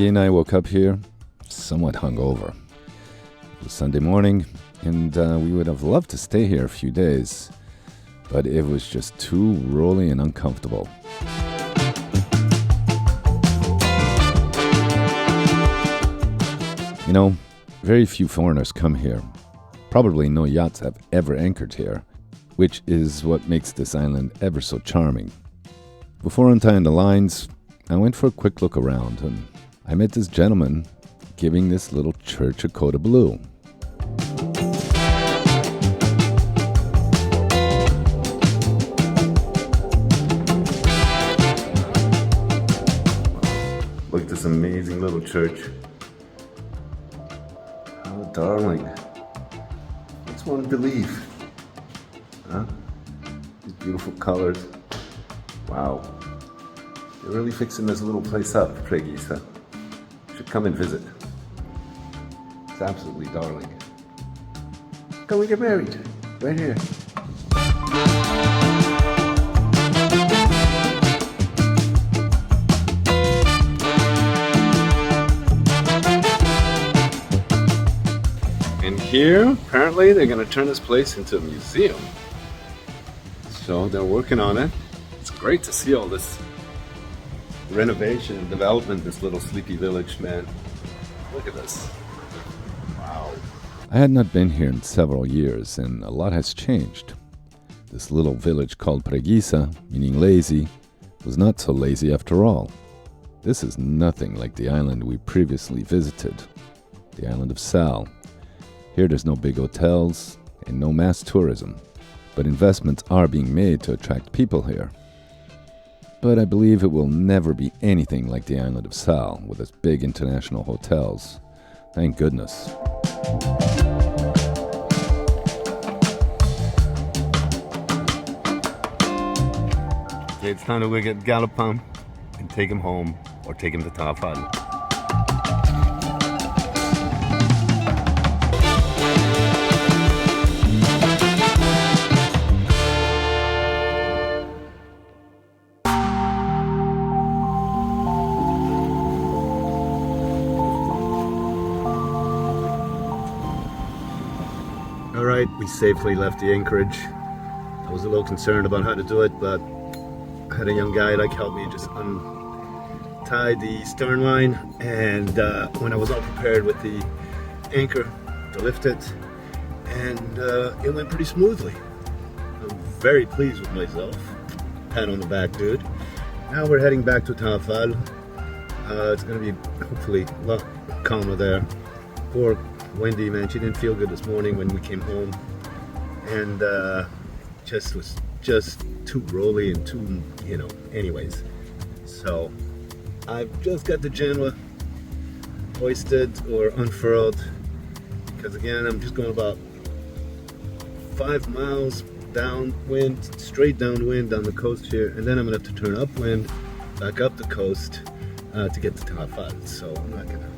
Wendy and I woke up here somewhat hungover. It was Sunday morning, and we would have loved to stay here a few days, but it was just too rolly and uncomfortable. You know, very few foreigners come here. Probably no yachts have ever anchored here, which is what makes this island ever so charming. Before untying the lines, I went for a quick look around, and I met this gentleman giving this little church a coat of blue. Look at this amazing little church. Oh, darling. What's one to believe? Huh? These beautiful colors. Wow. They're really fixing this little place up, Pregisa. Should come and visit. It's absolutely darling. Come we get married. Right here. And here, apparently, they're going to turn this place into a museum. So they're working on it. It's great to see all this renovation and development, this little sleepy village, man. Look at this. Wow. I had not been here in several years, and a lot has changed. This little village called Pregisa, meaning lazy, was not so lazy after all. This is nothing like the island we previously visited, the island of Sau. Here there's no big hotels and no mass tourism, but investments are being made to attract people here. But I believe it will never be anything like the island of Sau with its big international hotels. Thank goodness. Okay, it's time to go get Galopin and take him home or take him to Tarfal. Alright, we safely left the anchorage. I was a little concerned about how to do it, but I had a young guy help me just untie the stern line, and when I was all prepared with the anchor to lift it, and it went pretty smoothly. I'm very pleased with myself. Pat on the back, dude. Now we're heading back to Tarfal. It's going to be hopefully a lot calmer there. Poor Wendy, man, she didn't feel good this morning when we came home, and just was just too rolly and too, anyways. So I've just got the Genoa hoisted or unfurled, because again, I'm just going about 5 miles downwind, straight downwind down the coast here, and then I'm gonna have to turn upwind back up the coast to get to Tarfal. So I'm not gonna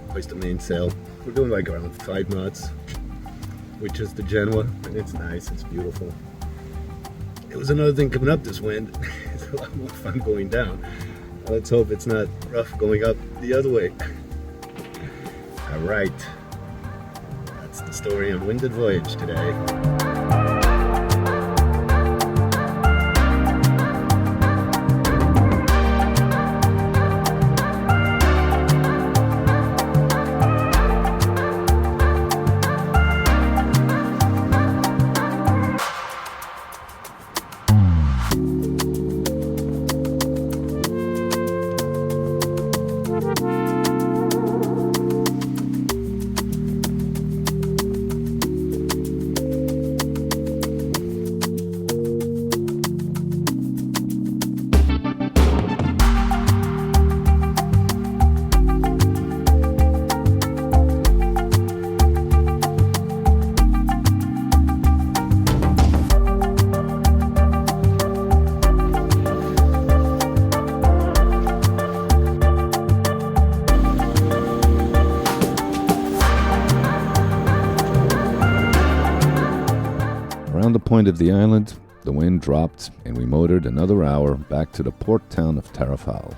hoist the mainsail. We're doing around 5 knots, which is the Genoa, and it's nice, it's beautiful. It was another thing coming up this wind. It's a lot more fun going down. Let's hope it's not rough going up the other way. All right, that's the story on Winded Voyage today. Around the point of the island, the wind dropped and we motored another hour back to the port town of Tarfal.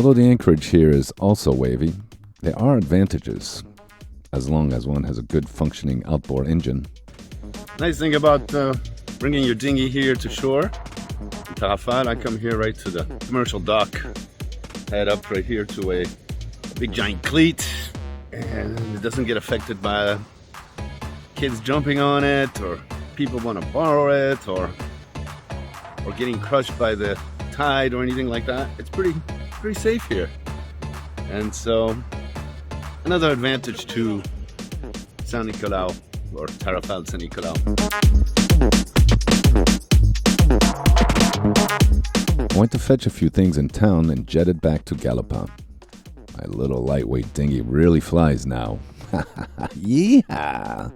Although the anchorage here is also wavy, there are advantages, as long as one has a good functioning outboard engine. Nice thing about bringing your dinghy here to shore, in Tarafal, I come here right to the commercial dock, head up right here to a big giant cleat, and it doesn't get affected by kids jumping on it, or people want to borrow it, or getting crushed by the tide or anything like that. It's pretty safe here. And so another advantage to Sau Nicolau, or Tarafal Sau Nicolau. I went to fetch a few things in town and jetted back to Galopin. My little lightweight dinghy really flies now. Yeehaw!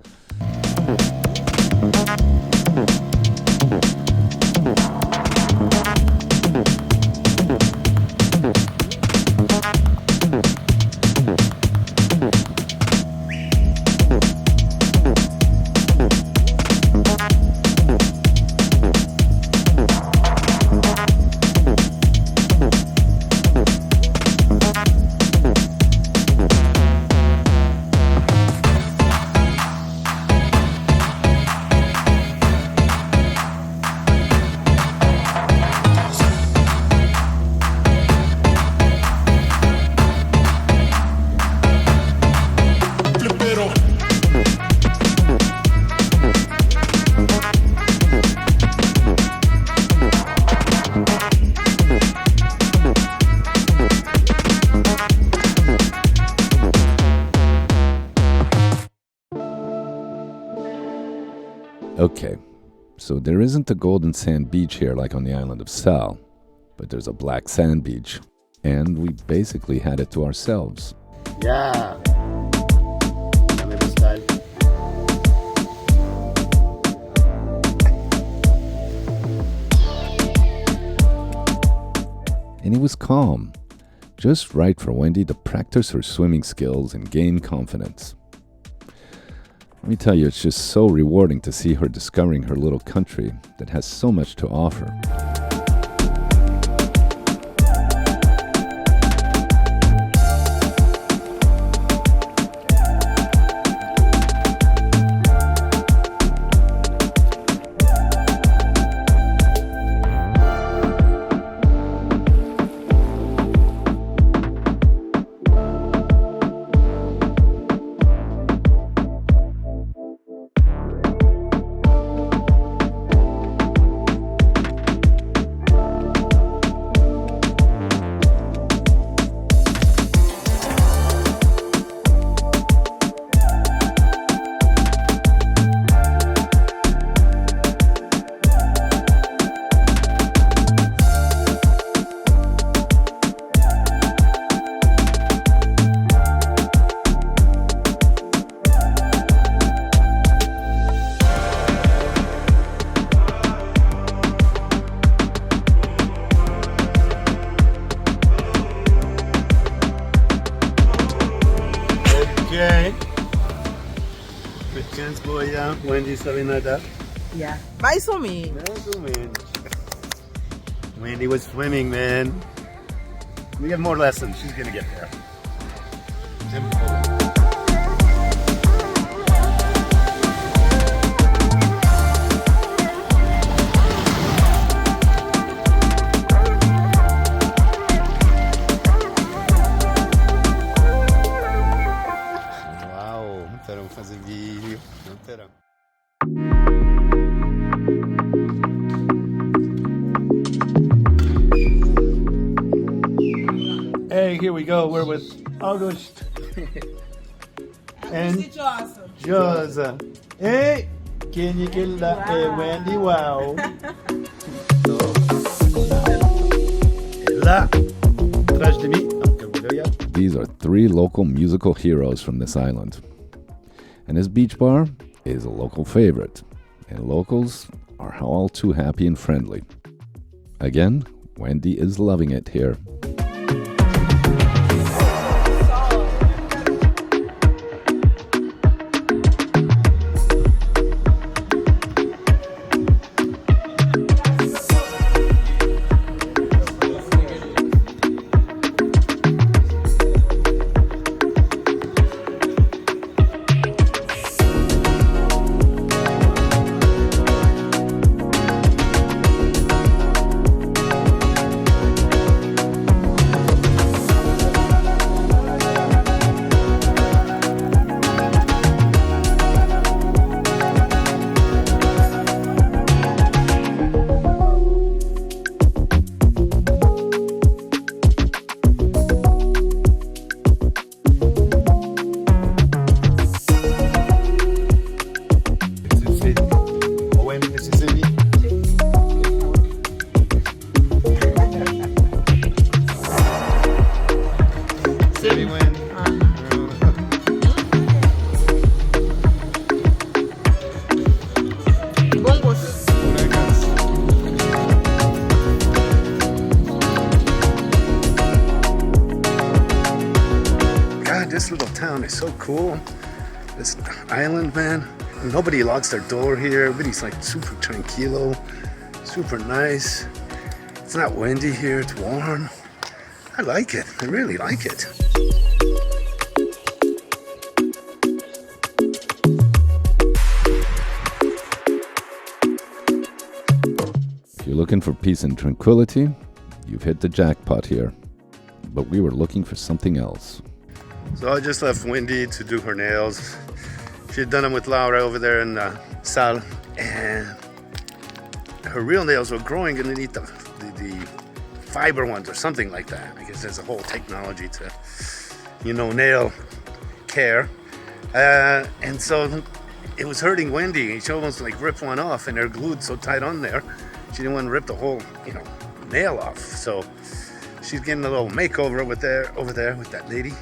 Okay, so there isn't a golden sand beach here like on the island of Sau, but there's a black sand beach, and we basically had it to ourselves. Yeah. Dame style. And it was calm, just right for Wendy to practice her swimming skills and gain confidence. Let me tell you, it's just so rewarding to see her discovering her little country that has so much to offer. Okay. Good chance, boy, yeah. Wendy, something like that. Yeah. Vai sumir. Wendy was swimming, man. We get more lessons. She's gonna get there. Uau, não terão fazer vídeo. Não terão. Hey, here we go. We're with August and Josa. Hey, can you kill that? Hey, Wendy, wow. Là, atrás de mim. These are three local musical heroes from this island. And this beach bar is a local favorite. And locals are all too happy and friendly. Again, Wendy is loving it here. this little town is so cool. This island, man. Nobody locks their door here. Everybody's like super tranquilo, super nice. It's not windy here, it's warm. I like it, I really like it. If you're looking for peace and tranquility, you've hit the jackpot here. But we were looking for something else. So I just left Wendy to do her nails. She had done them with Laura over there in Sau, and her real nails were growing underneath the fiber ones or something like that. I guess there's a whole technology to, nail care. And so it was hurting Wendy. She almost like ripped one off, and they're glued so tight on there. She didn't want to rip the whole, nail off. So she's getting a little makeover over there with that lady.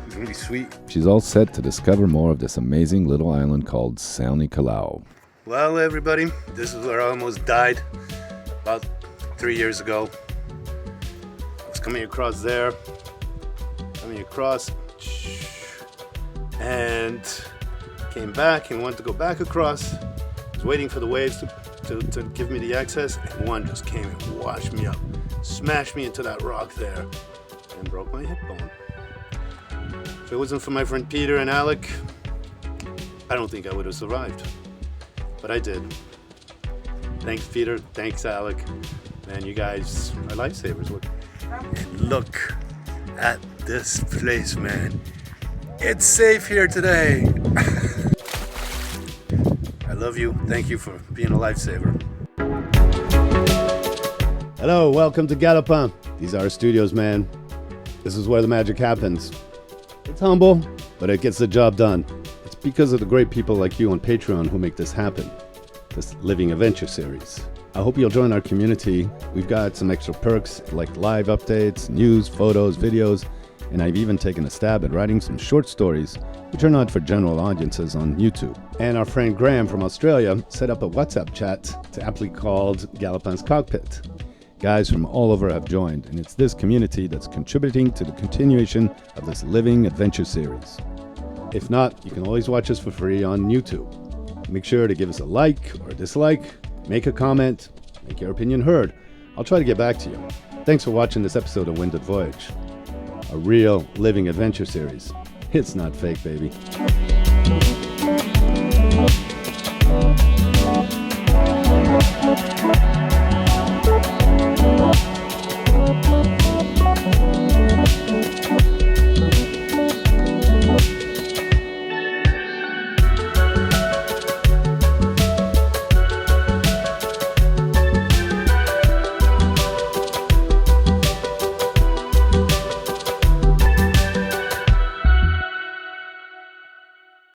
It's really sweet. She's all set to discover more of this amazing little island called Sau Nicolau. Well, everybody, this is where I almost died about 3 years ago. I was coming across, and came back and wanted to go back across. I was waiting for the waves to give me the access, and one just came and washed me up, smashed me into that rock there, and broke my hip bone. If it wasn't for my friend Peter and Alec, I don't think I would have survived. But I did. Thanks, Peter. Thanks, Alec. Man, you guys are lifesavers. And look at this place, man. It's safe here today. I love you. Thank you for being a lifesaver. Hello, welcome to Galopin. These are our studios, man. This is where the magic happens. It's humble, but it gets the job done. It's because of the great people like you on Patreon who make this happen. This Living Adventure series. I hope you'll join our community. We've got some extra perks like live updates, news, photos, videos, and I've even taken a stab at writing some short stories which are not for general audiences on YouTube. And our friend Graham from Australia set up a WhatsApp chat to aptly called Galopin's Cockpit. Guys from all over have joined, and it's this community that's contributing to the continuation of this Living Adventure series. If not, you can always watch us for free on YouTube. Make sure to give us a like or a dislike, make a comment, make your opinion heard. I'll try to get back to you. Thanks for watching this episode of Voyage, a real living adventure series. It's not fake, baby.